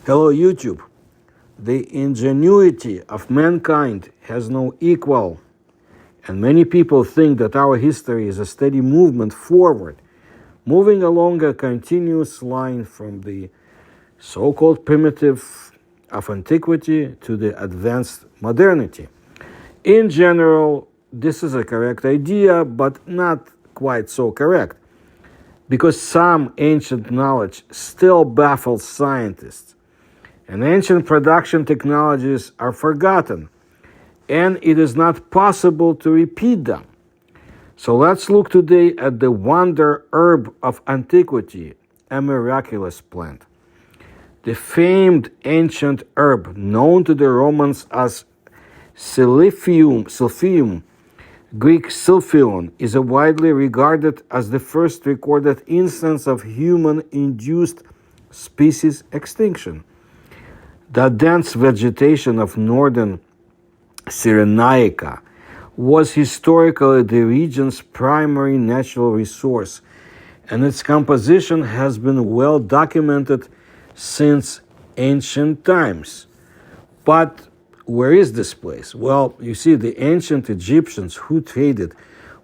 Hello, YouTube. The ingenuity of mankind has no equal, and many people think that our history is a steady movement forward, moving along a continuous line from the so-called primitive of antiquity to the advanced modernity. In general, this is a correct idea, but not quite so correct, because some ancient knowledge still baffles scientists, and ancient production technologies are forgotten, and it is not possible to repeat them. So let's look today at the wonder herb of antiquity, a miraculous plant. The famed ancient herb, known to the Romans as silphium, Greek silphion, is widely regarded as the first recorded instance of human-induced species extinction. The dense vegetation of northern Cyrenaica was historically the region's primary natural resource, and its composition has been well documented since ancient times. But where is this place? Well, you see, the ancient Egyptians who traded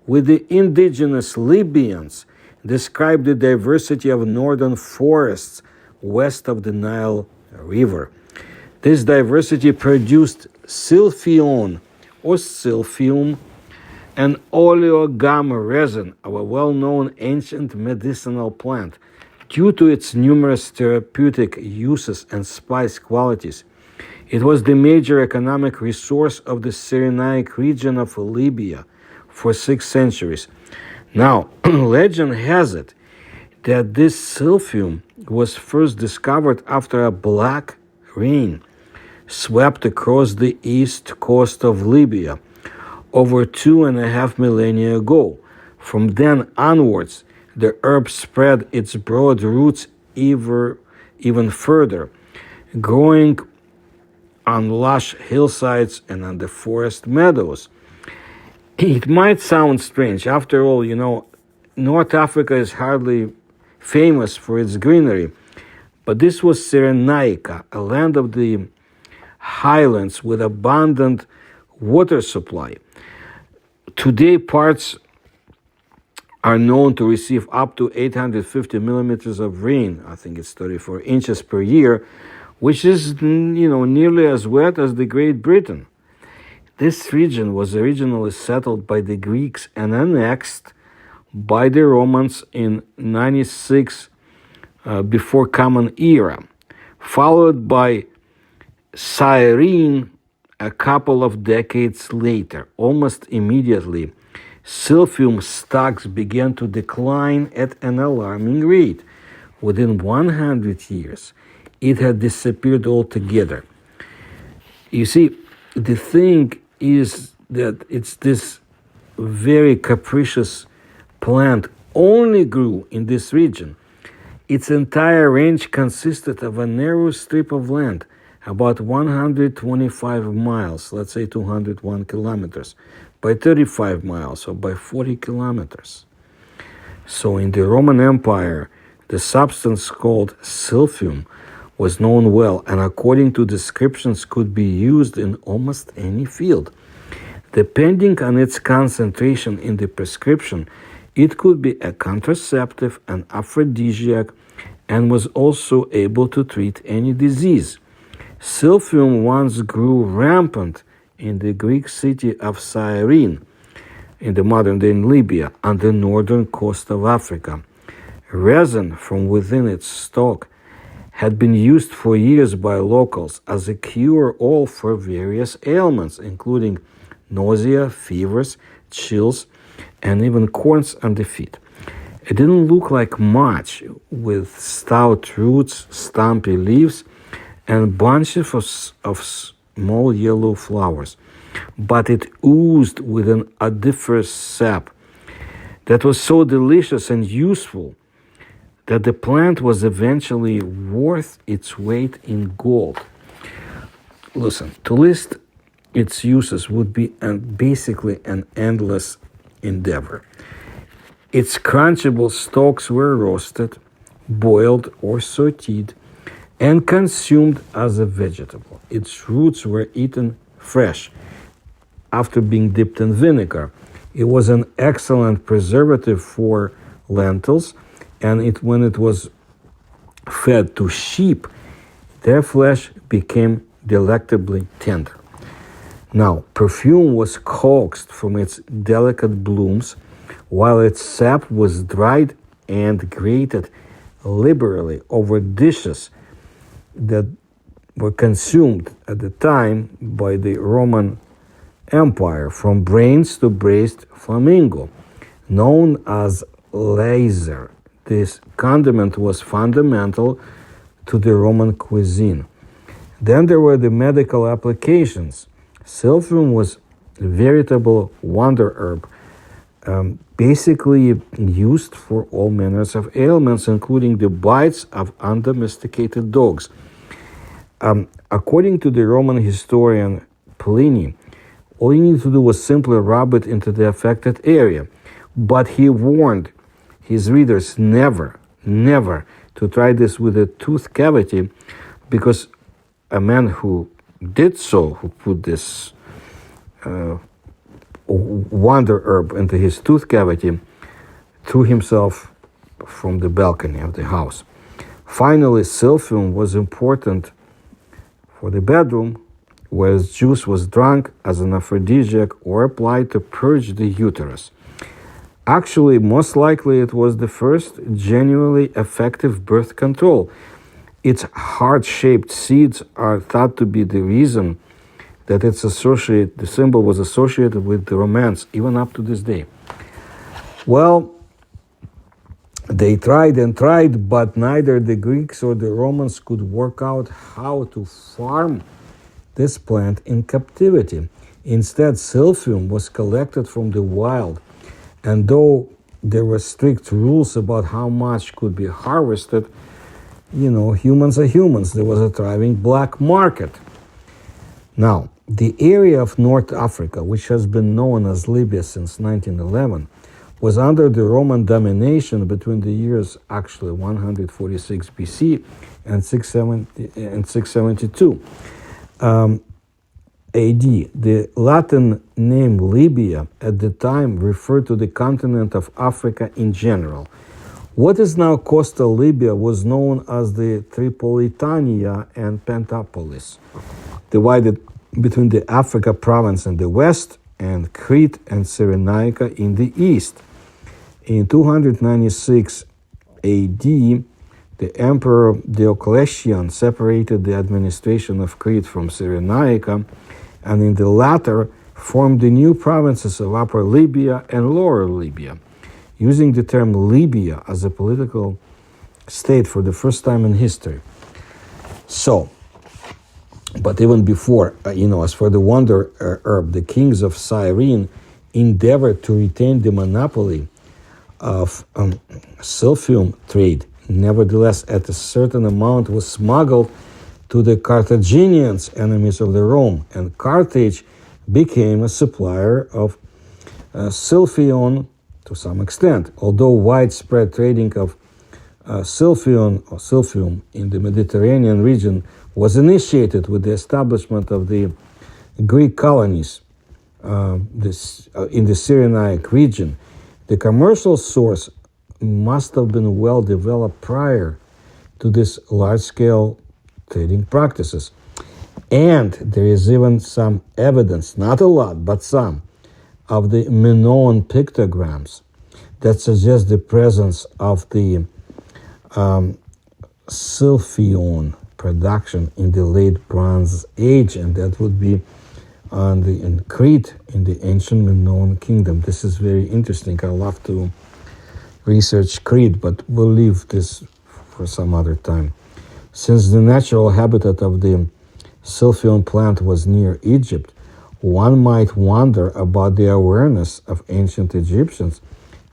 with the indigenous Libyans described the diversity of northern forests west of the Nile River. This diversity produced silphion or silphium, an oleogam resin of a well-known ancient medicinal plant. Due to its numerous therapeutic uses and spice qualities, it was the major economic resource of the Cyrenaic region of Libya for 6 centuries. Now, legend has it that this silphium was first discovered after a black rain swept across the east coast of Libya over 2.5 millennia ago. From then onwards, the herb spread its broad roots even further, growing on lush hillsides and on the forest meadows. It might sound strange. After all, North Africa is hardly famous for its greenery, but this was Cyrenaica, a land of the highlands with abundant water supply. Today, parts are known to receive up to 850 millimeters of rain. I think it's 34 inches per year, which is, nearly as wet as the Great Britain. This region was originally settled by the Greeks and annexed by the Romans in 96 before Common Era, followed by Cyrene a couple of decades later. Almost immediately, silphium stocks began to decline at an alarming rate. Within 100 years, it had disappeared altogether. You see, the thing is that it's this very capricious plant only grew in this region. Its entire range consisted of a narrow strip of land, about 125 miles, let's say 201 kilometers, by 35 miles, or by 40 kilometers. So in the Roman Empire, the substance called silphium was known well, and according to descriptions could be used in almost any field. Depending on its concentration in the prescription, it could be a contraceptive, an aphrodisiac, and was also able to treat any disease. Silphium once grew rampant in the Greek city of Cyrene, in the modern-day Libya, on the northern coast of Africa. Resin from within its stalk had been used for years by locals as a cure-all for various ailments, including nausea, fevers, chills, and even corns on the feet. It didn't look like much, with stout roots, stumpy leaves, and bunches of small yellow flowers. But it oozed with an odoriferous sap that was so delicious and useful that the plant was eventually worth its weight in gold. Listen, to list its uses would be basically an endless endeavor. Its crunchable stalks were roasted, boiled, or sauteed, and consumed as a vegetable. Its roots were eaten fresh after being dipped in vinegar. It was an excellent preservative for lentils, and when it was fed to sheep, their flesh became delectably tender. Now, perfume was coaxed from its delicate blooms, while its sap was dried and grated liberally over dishes that were consumed at the time by the Roman Empire, from brains to braised flamingo, known as laser. This condiment was fundamental to the Roman cuisine. Then there were the medical applications. Silphium was a veritable wonder herb, basically used for all manners of ailments, including the bites of undomesticated dogs. According to the Roman historian Pliny, all you needed to do was simply rub it into the affected area. But he warned his readers never to try this with a tooth cavity, because a man who did so, who put this wonder herb into his tooth cavity, threw himself from the balcony of the house. Finally, silphium was important for the bedroom, where its juice was drunk as an aphrodisiac or applied to purge the uterus. Actually, most likely it was the first genuinely effective birth control. Its heart-shaped seeds are thought to be the reason that the symbol was associated with the romance, even up to this day. Well, they tried and tried, but neither the Greeks or the Romans could work out how to farm this plant in captivity. Instead, silphium was collected from the wild, and though there were strict rules about how much could be harvested, humans are humans. There was a thriving black market. Now, the area of North Africa, which has been known as Libya since 1911, was under the Roman domination between the years 146 BC and 672 AD. The Latin name Libya at the time referred to the continent of Africa in general. What is now coastal Libya was known as the Tripolitania and Pentapolis, divided between the Africa province in the west and Crete and Cyrenaica in the east. In 296 AD, the Emperor Diocletian separated the administration of Crete from Cyrenaica, and in the latter formed the new provinces of Upper Libya and Lower Libya, using the term Libya as a political state for the first time in history. So, but even before, as for the wonder herb, the kings of Cyrene endeavored to retain the monopoly of silphium trade. Nevertheless, a certain amount was smuggled to the Carthaginians, enemies of the Rome, and Carthage became a supplier of silphion to some extent. Although widespread trading of silphium in the Mediterranean region was initiated with the establishment of the Greek colonies in the Cyrenaic region, the commercial source must have been well developed prior to this large-scale trading practices. And there is even some evidence, not a lot, but some, of the Minoan pictograms that suggest the presence of the silphion production in the late Bronze Age, and that would be in Crete, in the ancient Minoan kingdom. This is very interesting. I love to research Crete, but we'll leave this for some other time. Since the natural habitat of the silphion plant was near Egypt, one might wonder about the awareness of ancient Egyptians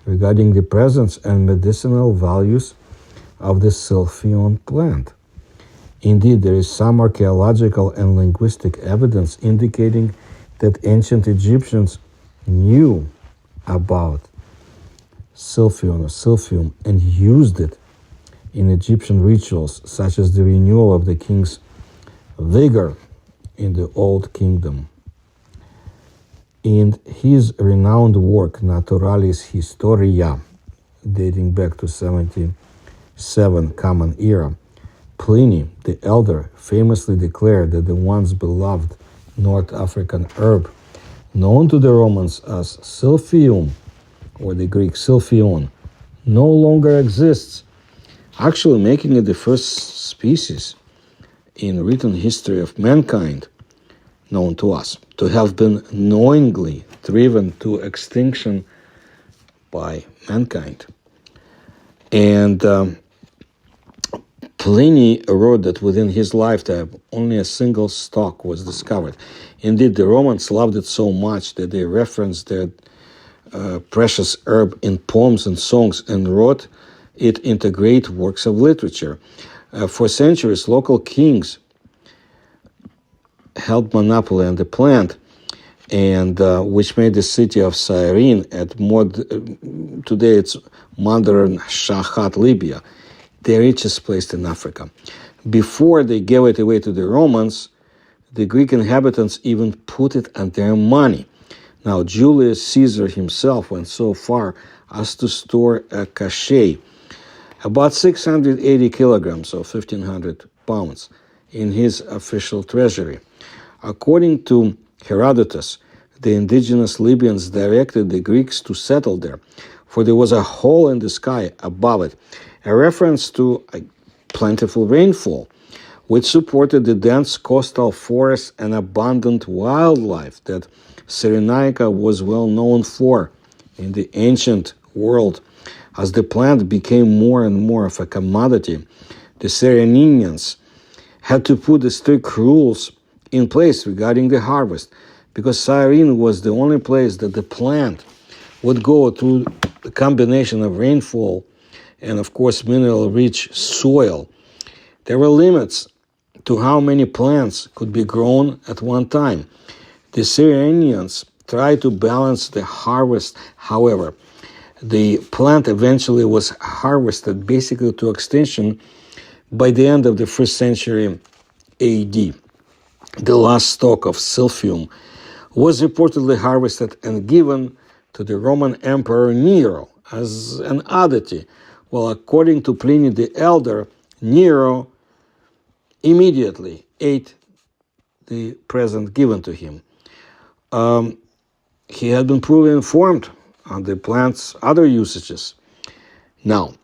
regarding the presence and medicinal values of the silphion plant. Indeed, there is some archaeological and linguistic evidence indicating that ancient Egyptians knew about silphion or silphium and used it in Egyptian rituals, such as the renewal of the king's vigor in the Old Kingdom. In his renowned work, Naturalis Historia, dating back to 77 Common Era, Pliny the Elder famously declared that the once beloved North African herb, known to the Romans as silphium, or the Greek silphion, no longer exists, actually making it the first species in written history of mankind known to us to have been knowingly driven to extinction by mankind. And Pliny wrote that within his lifetime, only a single stock was discovered. Indeed, the Romans loved it so much that they referenced their precious herb in poems and songs and wrote it into great works of literature. For centuries, local kings held monopoly on the plant, and which made the city of Cyrene today it's modern Shahat, Libya, the richest place in Africa. Before they gave it away to the Romans, the Greek inhabitants even put it on their money. Now, Julius Caesar himself went so far as to store a cachet, about 680 kilograms or 1,500 pounds, in his official treasury. According to Herodotus, the indigenous Libyans directed the Greeks to settle there, for there was a hole in the sky above it, a reference to a plentiful rainfall, which supported the dense coastal forests and abundant wildlife that Cyrenaica was well known for in the ancient world. As the plant became more and more of a commodity, the Cyrenians had to put the strict rules in place regarding the harvest, because Cyrene was the only place that the plant would go through the combination of rainfall and, of course, mineral-rich soil. There were limits to how many plants could be grown at one time. The Cyrenians tried to balance the harvest. However, the plant eventually was harvested basically to extinction by the end of the 1st century AD. The last stalk of silphium was reportedly harvested and given to the Roman Emperor Nero as an oddity. Well, according to Pliny the Elder, Nero immediately ate the present given to him. He had been proven informed on the plant's other usages. Now,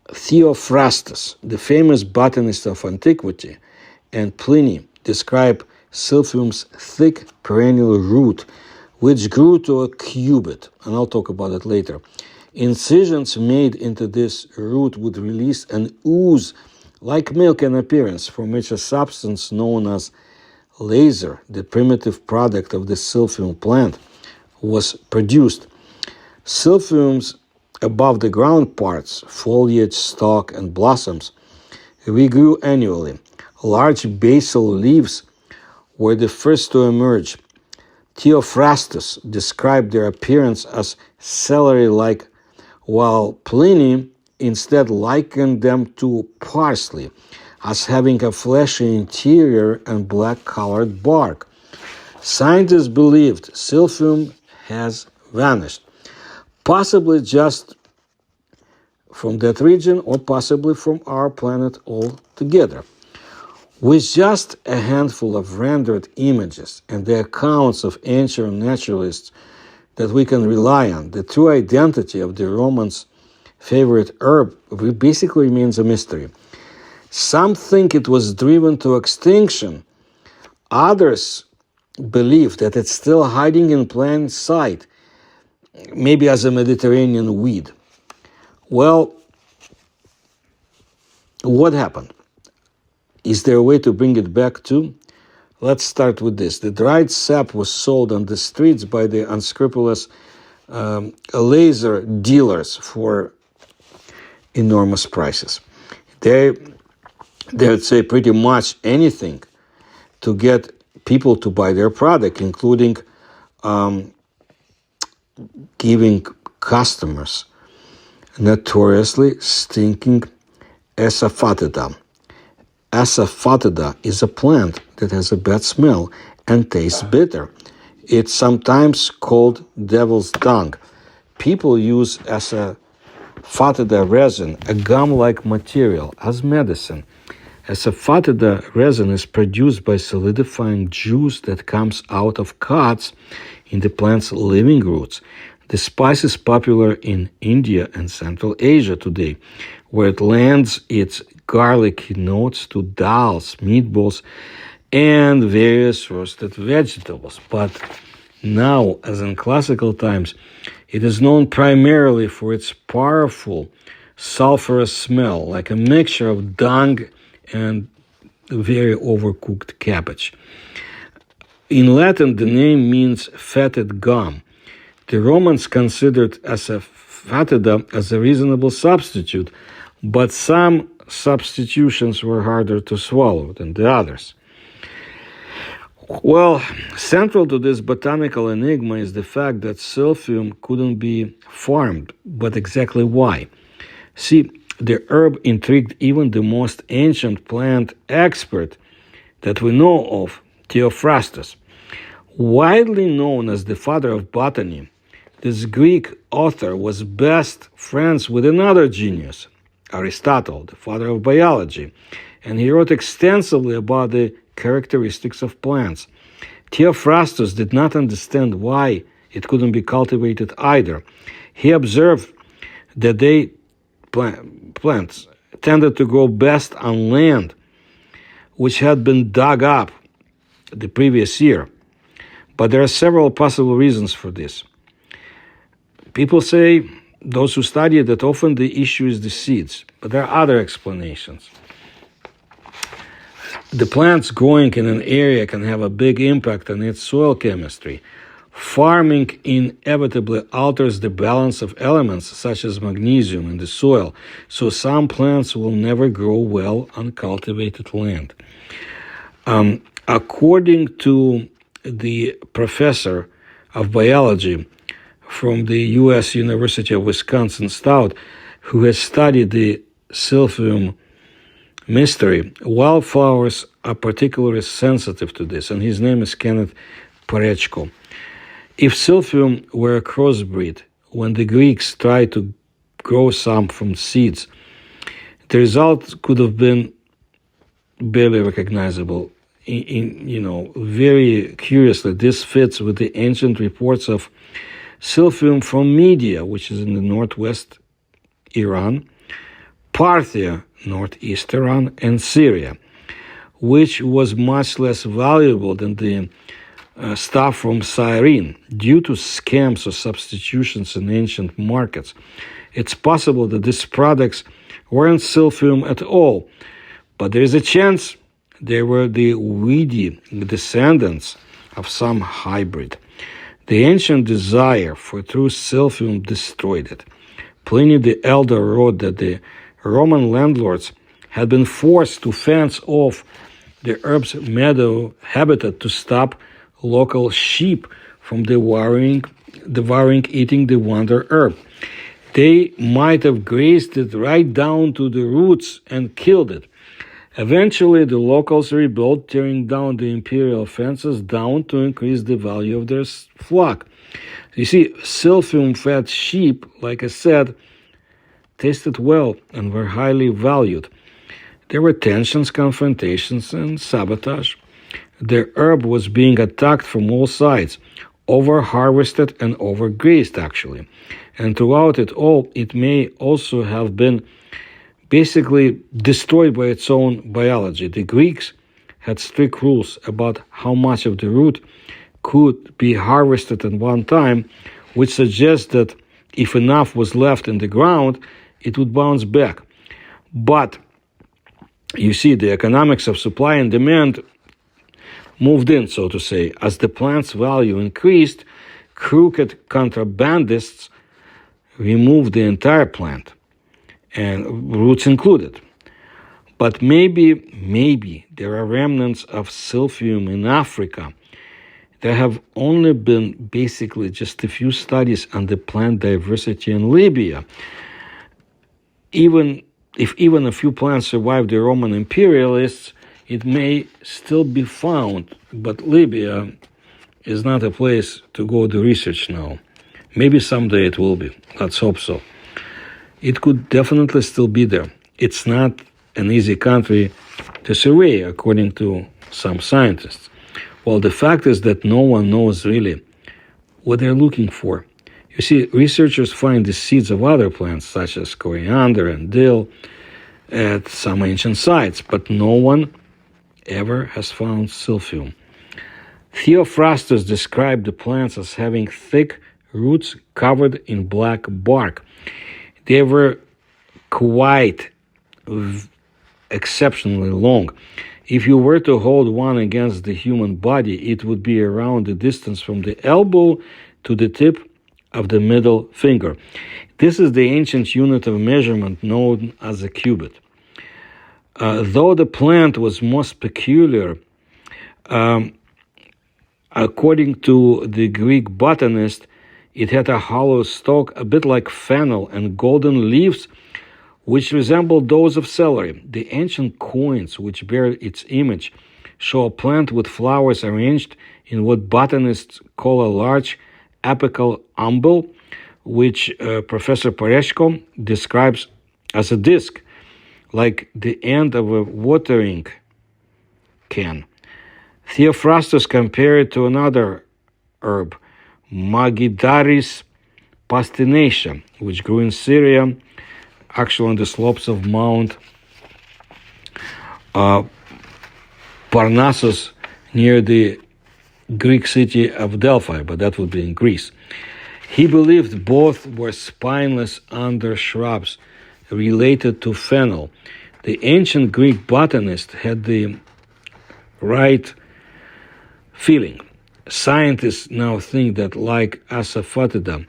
Theophrastus, the famous botanist of antiquity, and Pliny describe silphium's thick perennial root, which grew to a cubit, and I'll talk about it later. Incisions made into this root would release an ooze like milk in appearance, from which a substance known as laser, the primitive product of the silphium plant, was produced. Silphium's above the ground parts, foliage, stalk, and blossoms, regrew annually. Large basal leaves were the first to emerge. Theophrastus described their appearance as celery-like, while Pliny instead likened them to parsley, as having a fleshy interior and black-colored bark. Scientists believed silphium has vanished, possibly just from that region or possibly from our planet altogether. With just a handful of rendered images and the accounts of ancient naturalists that we can rely on, the true identity of the Romans' favorite herb basically remains a mystery. Some think it was driven to extinction. Others believe that it's still hiding in plain sight, maybe as a Mediterranean weed. Well, what happened? Is there a way to bring it back too? Let's start with this. The dried sap was sold on the streets by the unscrupulous laser dealers for enormous prices. They would say pretty much anything to get people to buy their product, including giving customers notoriously stinking asafoetida. Asafoetida is a plant that has a bad smell and tastes bitter. It's sometimes called devil's dung. People use asafoetida resin, a gum-like material, as medicine. Asafoetida resin is produced by solidifying juice that comes out of cuts in the plant's living roots. The spice is popular in India and Central Asia today, where it lends its garlicky notes to dals, meatballs, and various roasted vegetables. But now, as in classical times, it is known primarily for its powerful sulfurous smell, like a mixture of dung and very overcooked cabbage. In Latin, the name means fatted gum. The Romans considered asafoetida as a reasonable substitute, but some substitutions were harder to swallow than the others. Well, central to this botanical enigma is the fact that silphium couldn't be farmed, but exactly why? See, the herb intrigued even the most ancient plant expert that we know of, Theophrastus. Widely known as the father of botany, this Greek author was best friends with another genius, Aristotle, the father of biology, and he wrote extensively about the characteristics of plants. Theophrastus did not understand why it couldn't be cultivated either. He observed that plants tended to grow best on land which had been dug up the previous year. But there are several possible reasons for this. People say, those who study it, that often the issue is the seeds, but there are other explanations. The plants growing in an area can have a big impact on its soil chemistry. Farming inevitably alters the balance of elements such as magnesium in the soil, so some plants will never grow well on cultivated land. According to the professor of biology from the U.S. University of Wisconsin-Stout, who has studied the silphium mystery, wildflowers are particularly sensitive to this, and his name is Kenneth Porechko. If silphium were a crossbreed, when the Greeks tried to grow some from seeds, the result could have been barely recognizable. Very curiously, this fits with the ancient reports of silphium from Media, which is in the northwest Iran, Parthia, northeast Iran, and Syria, which was much less valuable than the stuff from Cyrene due to scams or substitutions in ancient markets. It's possible that these products weren't silphium at all, but there is a chance they were the weedy descendants of some hybrid. The ancient desire for true silphium destroyed it. Pliny the Elder wrote that the Roman landlords had been forced to fence off the herb's meadow habitat to stop local sheep from devouring eating the wonder herb. They might have grazed it right down to the roots and killed it. Eventually, the locals rebuilt, tearing down the imperial fences down to increase the value of their flock. You see, silphium-fed sheep, like I said, tasted well and were highly valued. There were tensions, confrontations, and sabotage. The herb was being attacked from all sides, over-harvested and over-grazed, actually. And throughout it all, it may also have been basically destroyed by its own biology. The Greeks had strict rules about how much of the root could be harvested at one time, which suggests that if enough was left in the ground, it would bounce back. But, you see, the economics of supply and demand moved in, so to say. As the plant's value increased, crooked contrabandists removed the entire plant, and roots included. But maybe there are remnants of silphium in Africa. There have only been basically just a few studies on the plant diversity in Libya. Even if even a few plants survived the Roman imperialists, it may still be found. But Libya is not a place to go do research now. Maybe someday it will be. Let's hope so. It could definitely still be there. It's not an easy country to survey, according to some scientists. Well, the fact is that no one knows really what they're looking for. You see, researchers find the seeds of other plants, such as coriander and dill, at some ancient sites, but no one ever has found silphium. Theophrastus described the plants as having thick roots covered in black bark. They were quite exceptionally long. If you were to hold one against the human body, it would be around the distance from the elbow to the tip of the middle finger. This is the ancient unit of measurement known as a cubit. Though the plant was most peculiar, according to the Greek botanist, it had a hollow stalk, a bit like fennel, and golden leaves, which resembled those of celery. The ancient coins which bear its image show a plant with flowers arranged in what botanists call a large apical umbel, which Professor Pareshko describes as a disc, like the end of a watering can. Theophrastus compared it to another herb, Magidaris pastinacea, which grew in Syria, actually on the slopes of Mount Parnassus near the Greek city of Delphi, but that would be in Greece. He believed both were spineless undershrubs related to fennel. The ancient Greek botanist had the right feeling. Scientists now think that, like Asafoetida,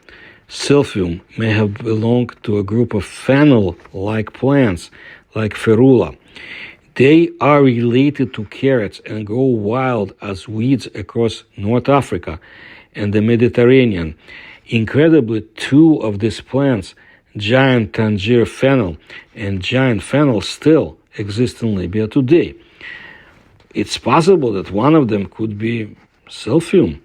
silphium may have belonged to a group of fennel-like plants, like ferula. They are related to carrots and grow wild as weeds across North Africa and the Mediterranean. Incredibly, two of these plants, giant Tangier fennel and giant fennel, still exist in Libya today. It's possible that one of them could be silphium.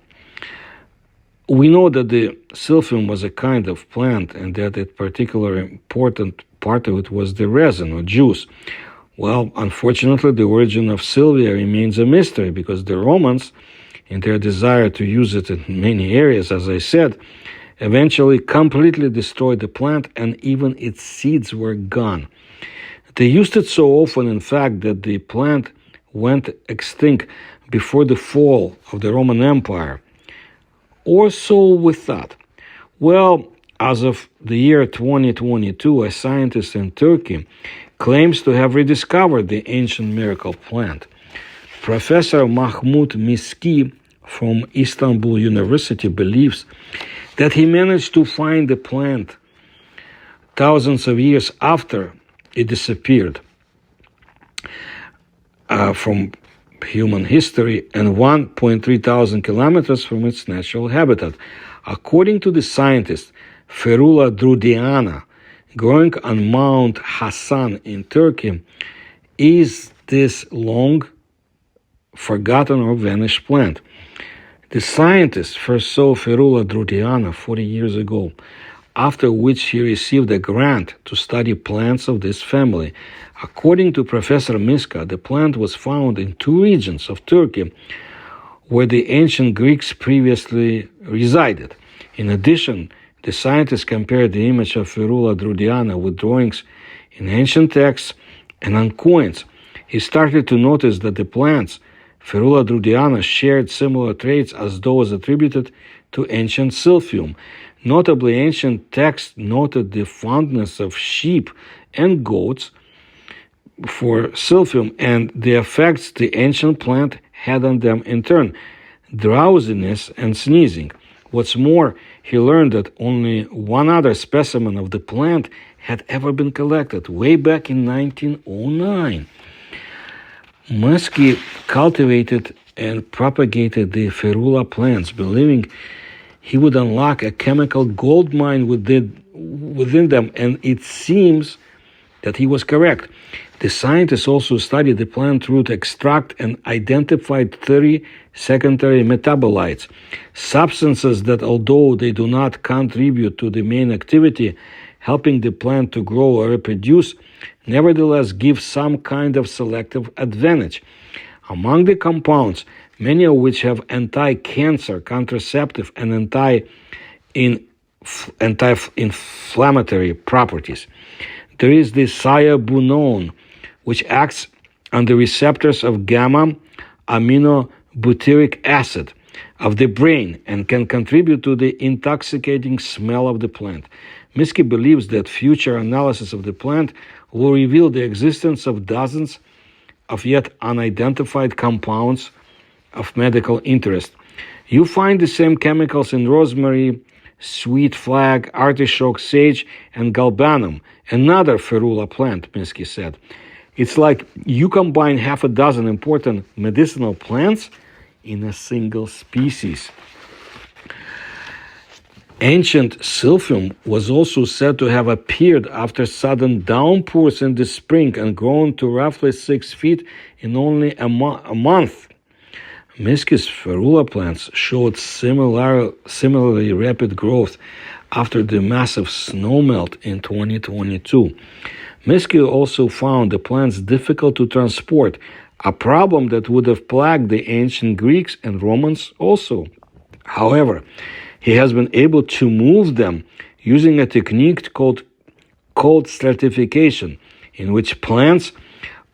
We know that the silphium was a kind of plant and that a particularly important part of it was the resin or juice. Well, unfortunately, the origin of Sylvia remains a mystery because the Romans, in their desire to use it in many areas, as I said, eventually completely destroyed the plant and even its seeds were gone. They used it so often, in fact, that the plant went extinct before the fall of the Roman Empire. Or so we thought. Well, as of the year 2022, a scientist in Turkey claims to have rediscovered the ancient miracle plant. Professor Mahmut Miski from Istanbul University believes that he managed to find the plant thousands of years after it disappeared from human history and 1.3 thousand kilometers from its natural habitat. According to the scientist, Ferula drudiana, growing on Mount Hasan in Turkey, is this long forgotten or vanished plant. The scientist first saw Ferula drudiana 40 years ago, after which he received a grant to study plants of this family. According to Professor Miska, the plant was found in two regions of Turkey where the ancient Greeks previously resided. In addition, the scientist compared the image of Ferula drudiana with drawings in ancient texts and on coins. He started to notice that the plants, Ferula drudiana, shared similar traits as those attributed to ancient silphium. Notably, ancient texts noted the fondness of sheep and goats for silphium and the effects the ancient plant had on them in turn, drowsiness and sneezing. What's more, he learned that only one other specimen of the plant had ever been collected, way back in 1909. Muskie cultivated and propagated the ferula plants, believing he would unlock a chemical gold mine within them, and it seems that he was correct. The scientists also studied the plant root extract and identified 30 secondary metabolites, substances that, although they do not contribute to the main activity, helping the plant to grow or reproduce, nevertheless give some kind of selective advantage. Among the compounds, many of which have anti-cancer, contraceptive, and anti-inflammatory properties. There is the thiabunone, which acts on the receptors of gamma-aminobutyric acid of the brain and can contribute to the intoxicating smell of the plant. Minsky believes that future analysis of the plant will reveal the existence of dozens of yet unidentified compounds of medical interest. You find the same chemicals in rosemary, sweet flag, artichoke, sage, and galbanum, another ferula plant, Minsky said. It's like you combine half a dozen important medicinal plants in a single species. Ancient silphium was also said to have appeared after sudden downpours in the spring and grown to roughly 6 feet in only a month. Minsky's ferula plants showed similarly rapid growth after the massive snowmelt in 2022. Minsky also found the plants difficult to transport, a problem that would have plagued the ancient Greeks and Romans also. However, he has been able to move them using a technique called cold stratification, in which plants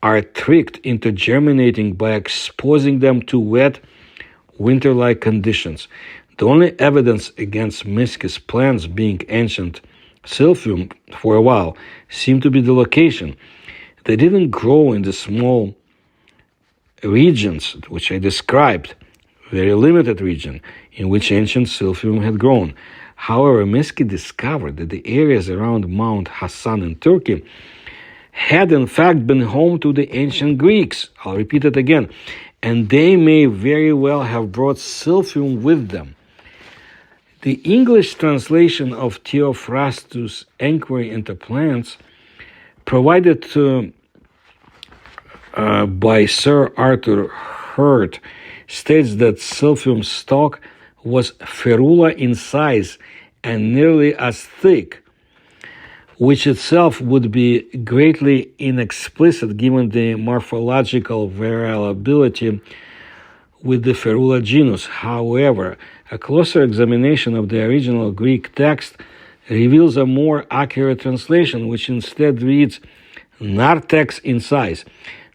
are tricked into germinating by exposing them to wet, winter-like conditions. The only evidence against Minsky's plants being ancient silphium for a while seemed to be the location. They didn't grow in the small regions which I described, very limited region in which ancient silphium had grown. However, Minsky discovered that the areas around Mount Hassan in Turkey had in fact been home to the ancient Greeks. I'll repeat it again. And they may very well have brought silphium with them. The English translation of Theophrastus' Enquiry into Plants, provided by Sir Arthur Hurt, states that silphium stalk was ferula in size and nearly as thick, which itself would be greatly inexplicit given the morphological variability with the ferula genus. However, a closer examination of the original Greek text reveals a more accurate translation, which instead reads narthex in size.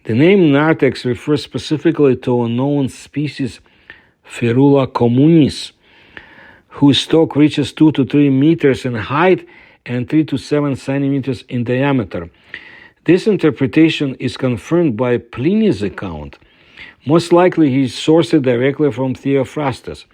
The name narthex refers specifically to a known species, Ferula communis, whose stalk reaches 2 to 3 meters in height and 3 to 7 centimeters in diameter. This interpretation is confirmed by Pliny's account. Most likely he sourced it directly from Theophrastus,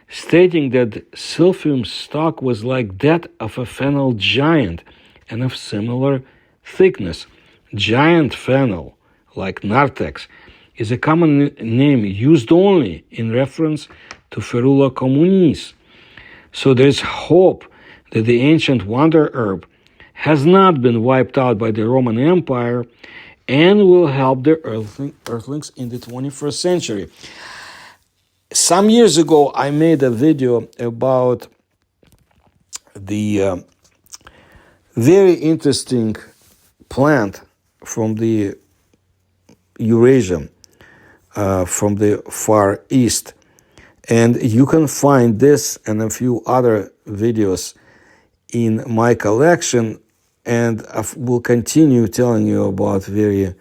stating that silphium's stalk was like that of a fennel giant and of similar thickness. Giant fennel, like narthex, is a common name used only in reference to Ferula communis. So there is hope that the ancient wonder herb has not been wiped out by the Roman Empire and will help the earthlings in the 21st century. Some years ago, I made a video about the very interesting plant from the Eurasia, from the Far East. And you can find this and a few other videos in my collection, and I will continue telling you about very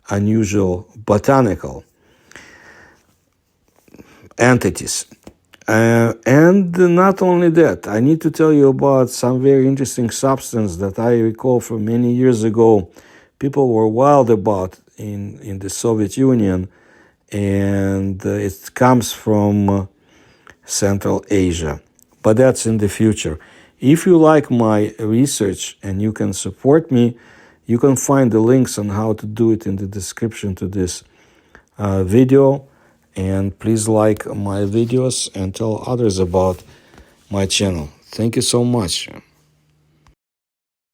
unusual botanical entities. And not only that, I need to tell you about some very interesting substance that I recall from many years ago. People were wild about in the Soviet Union, and it comes from Central Asia. But that's in the future. If you like my research and you can support me, you can find the links on how to do it in the description to this video. And please like my videos and tell others about my channel. Thank you so much.